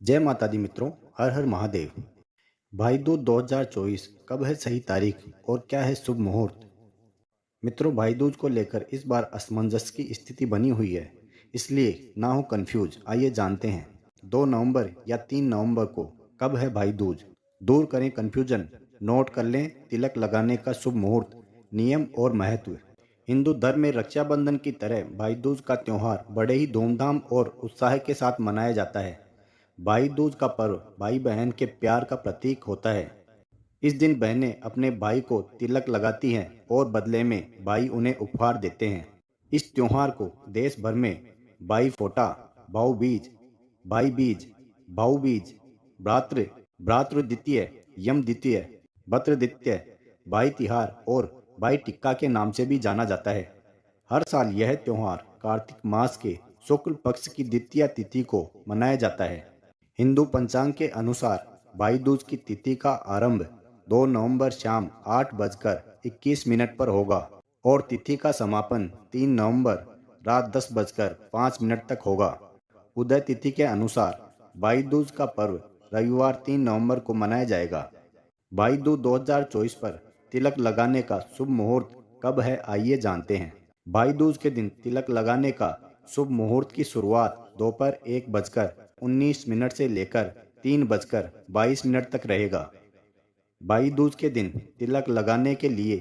जय माता दी मित्रों। हर हर महादेव। भाई दूज 2024 कब है सही तारीख और क्या है शुभ मुहूर्त? मित्रों, भाई दूज को लेकर इस बार असमंजस की स्थिति बनी हुई है, इसलिए ना हो कंफ्यूज। आइए जानते हैं 2 नवंबर या 3 नवंबर को कब है भाई दूज। दूर करें कंफ्यूजन, नोट कर लें तिलक लगाने का शुभ मुहूर्त, नियम और महत्व। हिंदू धर्म में रक्षाबंधन की तरह भाई दूज का त्यौहार बड़े ही धूमधाम और उत्साह के साथ मनाया जाता है। भाई दूज का पर्व भाई बहन के प्यार का प्रतीक होता है। इस दिन बहनें अपने भाई को तिलक लगाती हैं और बदले में भाई उन्हें उपहार देते हैं। इस त्योहार को देश भर में भाई फोटा, भाऊ बीज, भाई बीज, भाऊ बीज, भ्रातृ भ्रातृ द्वितीय, यम द्वितीय, भद्र द्वितीय, भाई तिहार और भाई टिक्का के नाम से भी जाना जाता है। हर साल यह त्योहार कार्तिक मास के शुक्ल पक्ष की द्वितीया तिथि को मनाया जाता है। हिंदू पंचांग के अनुसार भाई दूज की तिथि का आरंभ 2 नवंबर शाम 8:21 पर होगा और तिथि का समापन 3 नवंबर रात 10:05 तक होगा। उदय तिथि के अनुसार भाई दूज का पर्व रविवार 3 नवंबर को मनाया जाएगा। भाई दूज 2024 पर तिलक लगाने का शुभ मुहूर्त कब है, आइए जानते हैं। भाई दूज के दिन तिलक लगाने का शुभ मुहूर्त की शुरुआत दोपहर 1:19 से लेकर 3:22 तक रहेगा। भाई दूज के दिन तिलक लगाने के लिए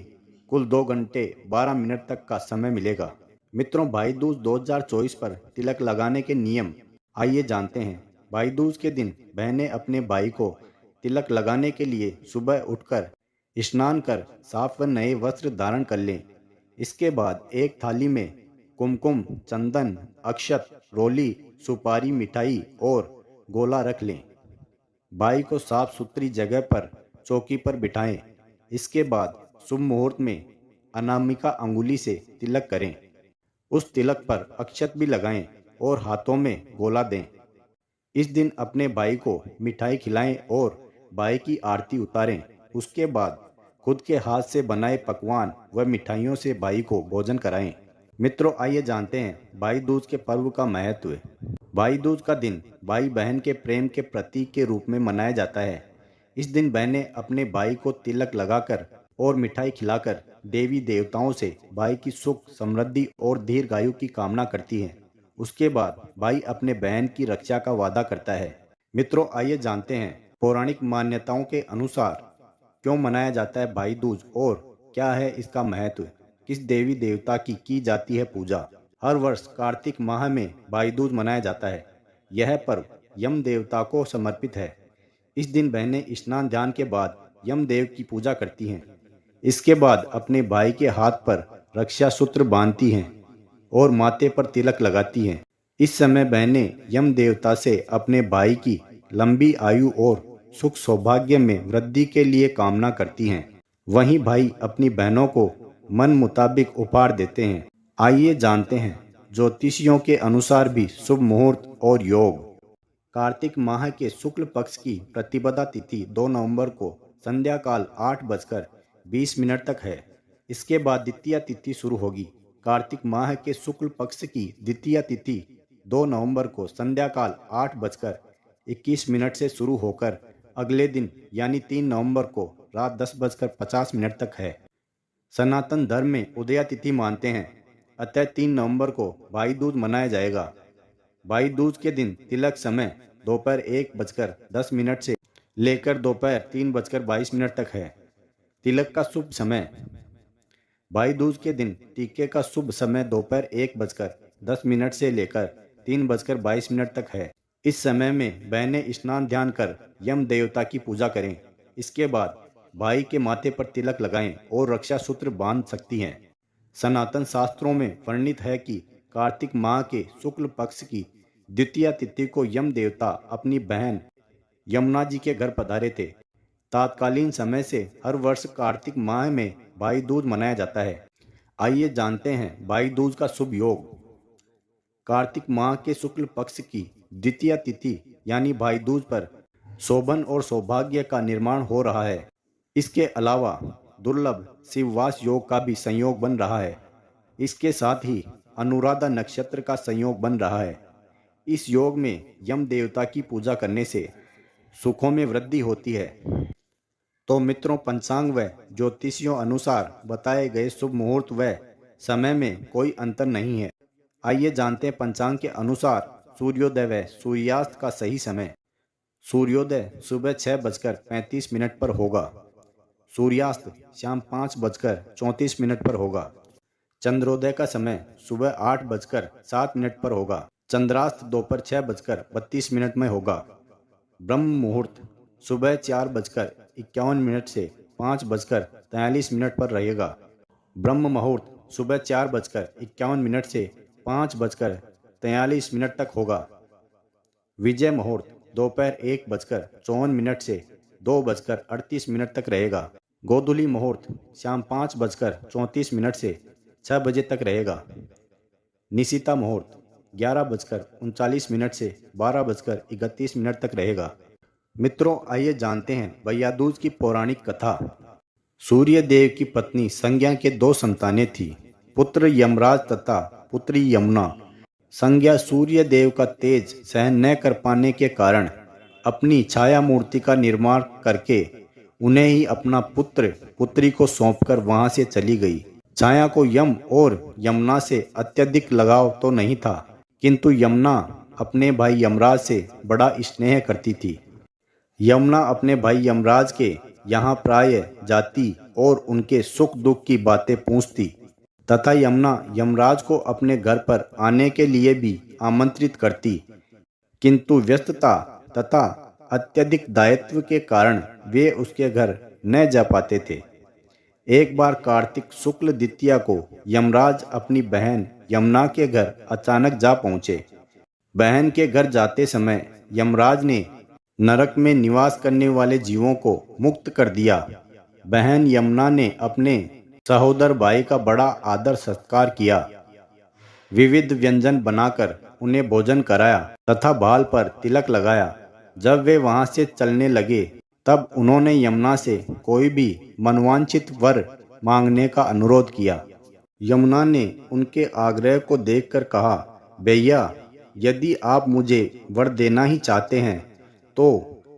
कुल 2 घंटे 12 मिनट तक का समय मिलेगा। मित्रों, भाई दूज 2024 पर तिलक लगाने के नियम आइए जानते हैं। भाई दूज के दिन बहनें अपने भाई को तिलक लगाने के लिए सुबह उठकर स्नान कर साफ व नए वस्त्र धारण कर लें। इसके बाद एक थाली में कुमकुम, चंदन, अक्षत, रोली, सुपारी, मिठाई और गोला रख लें। भाई को साफ सुथरी जगह पर चौकी पर बिठाएं। इसके बाद शुभ मुहूर्त में अनामिका अंगुली से तिलक करें। उस तिलक पर अक्षत भी लगाएं और हाथों में गोला दें। इस दिन अपने भाई को मिठाई खिलाएं और भाई की आरती उतारें। उसके बाद खुद के हाथ से बनाए पकवान व मिठाइयों से भाई को भोजन कराएं। मित्रों, आइए जानते हैं भाई दूज के पर्व का महत्व। भाई दूज का दिन भाई बहन के प्रेम के प्रतीक के रूप में मनाया जाता है। इस दिन बहनें अपने भाई को तिलक लगाकर और मिठाई खिलाकर देवी देवताओं से भाई की सुख, समृद्धि और दीर्घायु की कामना करती हैं। उसके बाद भाई अपने बहन की रक्षा का वादा करता है। मित्रों, आइए जानते हैं पौराणिक मान्यताओं के अनुसार क्यों मनाया जाता है भाई दूज और क्या है इसका महत्व। किस देवी देवता की जाती है पूजा। हर वर्ष कार्तिक माह में भाई दूज मनाया जाता है। यह पर्व यम देवता को समर्पित है। इस दिन बहनें स्नान ध्यान के बाद यम देव की पूजा करती हैं। इसके बाद अपने भाई के हाथ पर रक्षा सूत्र बांधती हैं और माथे पर तिलक लगाती हैं। इस समय बहनें यम देवता से अपने भाई की लंबी आयु और सुख सौभाग्य में वृद्धि के लिए कामना करती हैं। वहीं भाई अपनी बहनों को मन मुताबिक उपहार देते हैं। आइए जानते हैं ज्योतिषियों के अनुसार भी शुभ मुहूर्त और योग। कार्तिक माह के शुक्ल पक्ष की प्रतिपदा तिथि 2 नवंबर को संध्या काल 8:20 तक है। इसके बाद द्वितीया तिथि शुरू होगी। कार्तिक माह के शुक्ल पक्ष की द्वितीया तिथि 2 नवंबर को संध्या काल 8:21 से शुरू होकर अगले दिन यानी 3 नवंबर को रात 10:50 तक है। सनातन धर्म में उदया तिथि मानते हैं, अतः 3 नवंबर को भाई दूज मनाया जाएगा। भाई दूज के दिन तिलक समय दोपहर 1:10 से लेकर दोपहर 3:22 तक है। तिलक का शुभ समय। भाई दूज के दिन टीके का शुभ समय दोपहर 1:10 से लेकर 3:22 तक है। इस समय में बहनें स्नान ध्यान कर यम देवता की पूजा करें। इसके बाद भाई के माथे पर तिलक लगाएं और रक्षा सूत्र बांध सकती हैं। सनातन शास्त्रों में वर्णित है कि कार्तिक माह के शुक्ल पक्ष की द्वितीया तिथि को यम देवता अपनी बहन यमुना जी के घर पधारे थे। तात्कालीन समय से हर वर्ष कार्तिक माह में भाई दूज मनाया जाता है। आइए जानते हैं भाई दूज का शुभ योग। कार्तिक माह के शुक्ल पक्ष की द्वितीया तिथि यानी भाई दूज पर शोभन और सौभाग्य का निर्माण हो रहा है। इसके अलावा दुर्लभ शिववास योग का भी संयोग बन रहा है। इसके साथ ही अनुराधा नक्षत्र का संयोग बन रहा है। इस योग में यम देवता की पूजा करने से सुखों में वृद्धि होती है। तो मित्रों, पंचांग व ज्योतिषियों अनुसार बताए गए शुभ मुहूर्त व समय में कोई अंतर नहीं है। आइए जानते हैं पंचांग के अनुसार सूर्योदय व सूर्यास्त का सही समय। सूर्योदय सुबह 6:35 पर होगा। सूर्यास्त शाम 5:34 पर होगा। चंद्रोदय का समय सुबह 8:07 पर होगा। चंद्रास्त दोपहर 6:32 में होगा। ब्रह्म मुहूर्त सुबह 4:51 से 5:43 पर रहेगा। ब्रह्म मुहूर्त सुबह 4:51 से 5:43 तक होगा। विजय मुहूर्त दोपहर 1:54 से 2:38 तक रहेगा। गोधूली मुहूर्त शाम 5:34 से 6 बजे तक रहेगा। निशिता मुहूर्त 11:39 से 12:31 तक रहेगा। मित्रों, आइए जानते हैं भैया दूज की पौराणिक कथा। सूर्य देव की पत्नी संज्ञा के 2 संतानें थीं, पुत्र यमराज तथा पुत्री यमुना। संज्ञा सूर्य देव का तेज सहन न कर पाने के कारण अपनी छाया मूर्ति का निर्माण करके उन्हें ही अपना पुत्र पुत्री को सौंपकर वहां से चली गई। छाया को यम और यमुना से अत्यधिक लगाव तो नहीं था, किंतु यमुना अपने भाई यमराज से बड़ा स्नेह करती थी। यमुना अपने भाई यमराज के यहाँ प्राय जाती और उनके सुख दुख की बातें पूछती तथा यमुना यमराज को अपने घर पर आने के लिए भी आमंत्रित करती, किंतु व्यस्तता तथा अत्यधिक दायित्व के कारण वे उसके घर न जा पाते थे। एक बार कार्तिक शुक्ल द्वितीया को यमराज अपनी बहन यमुना के घर अचानक जा पहुँचे। बहन के घर जाते समय यमराज ने नरक में निवास करने वाले जीवों को मुक्त कर दिया। बहन यमुना ने अपने सहोदर भाई का बड़ा आदर सत्कार किया, विविध व्यंजन बनाकर उन्हें भोजन कराया तथा बाल पर तिलक लगाया। जब वे वहां से चलने लगे तब उन्होंने यमुना से कोई भी मनवांछित वर मांगने का अनुरोध किया। यमुना ने उनके आग्रह को देखकर कहा, भैया, यदि आप मुझे वर देना ही चाहते हैं तो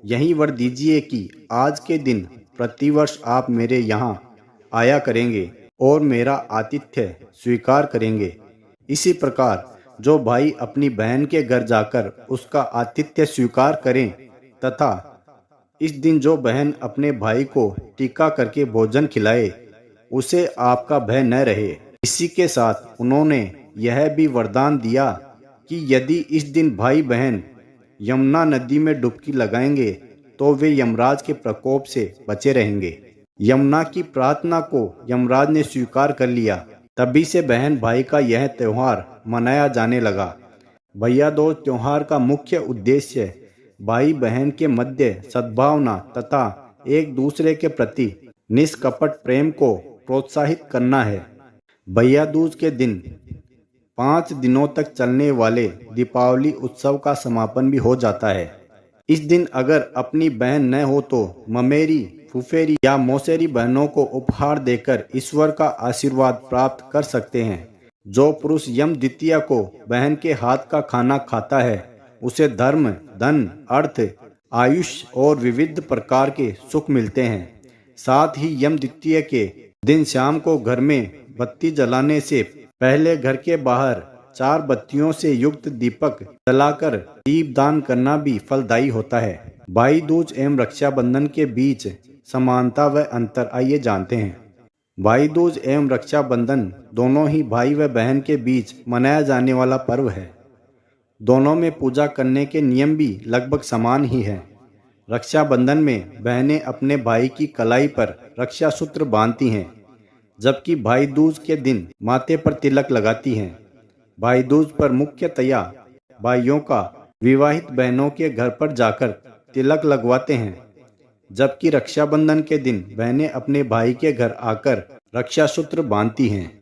यही वर दीजिए कि आज के दिन प्रतिवर्ष आप मेरे यहाँ आया करेंगे और मेरा आतिथ्य स्वीकार करेंगे। इसी प्रकार जो भाई अपनी बहन के घर जाकर उसका आतिथ्य स्वीकार करें तथा इस दिन जो बहन अपने भाई को टीका करके भोजन खिलाए, उसे आपका भय न रहे। इसी के साथ उन्होंने यह भी वरदान दिया कि यदि इस दिन भाई बहन यमुना नदी में डुबकी लगाएंगे तो वे यमराज के प्रकोप से बचे रहेंगे। यमुना की प्रार्थना को यमराज ने स्वीकार कर लिया। तभी से बहन भाई का यह त्योहार मनाया जाने लगा। भैया दूज त्योहार का मुख्य उद्देश्य भाई बहन के मध्य सद्भावना तथा एक दूसरे के प्रति निष्कपट प्रेम को प्रोत्साहित करना है। भैया दूज के दिन 5 दिनों तक चलने वाले दीपावली उत्सव का समापन भी हो जाता है। इस दिन अगर अपनी बहन न हो तो ममेरी, फुफेरी या मौसेरी बहनों को उपहार देकर ईश्वर का आशीर्वाद प्राप्त कर सकते हैं। जो पुरुष यम द्वितीया को बहन के हाथ का खाना खाता है उसे धर्म, धन, अर्थ, आयुष और विविध प्रकार के सुख मिलते हैं। साथ ही यम द्वितीया के दिन शाम को घर में बत्ती जलाने से पहले घर के बाहर 4 बत्तियों से युक्त दीपक जलाकर दीपदान करना भी फलदायी होता है। भाई दूज एवं रक्षाबंधन के बीच समानता व अंतर आइए जानते हैं। भाई दूज एवं रक्षाबंधन दोनों ही भाई व बहन के बीच मनाया जाने वाला पर्व है। दोनों में पूजा करने के नियम भी लगभग समान ही हैं। रक्षाबंधन में बहनें अपने भाई की कलाई पर रक्षा सूत्र बांधती हैं, जबकि भाई दूज के दिन माथे पर तिलक लगाती हैं। भाई दूज पर मुख्यतया भाइयों का विवाहित बहनों के घर पर जाकर तिलक लगवाते हैं, जबकि रक्षाबंधन के दिन बहनें अपने भाई के घर आकर रक्षा सूत्र बांधती हैं।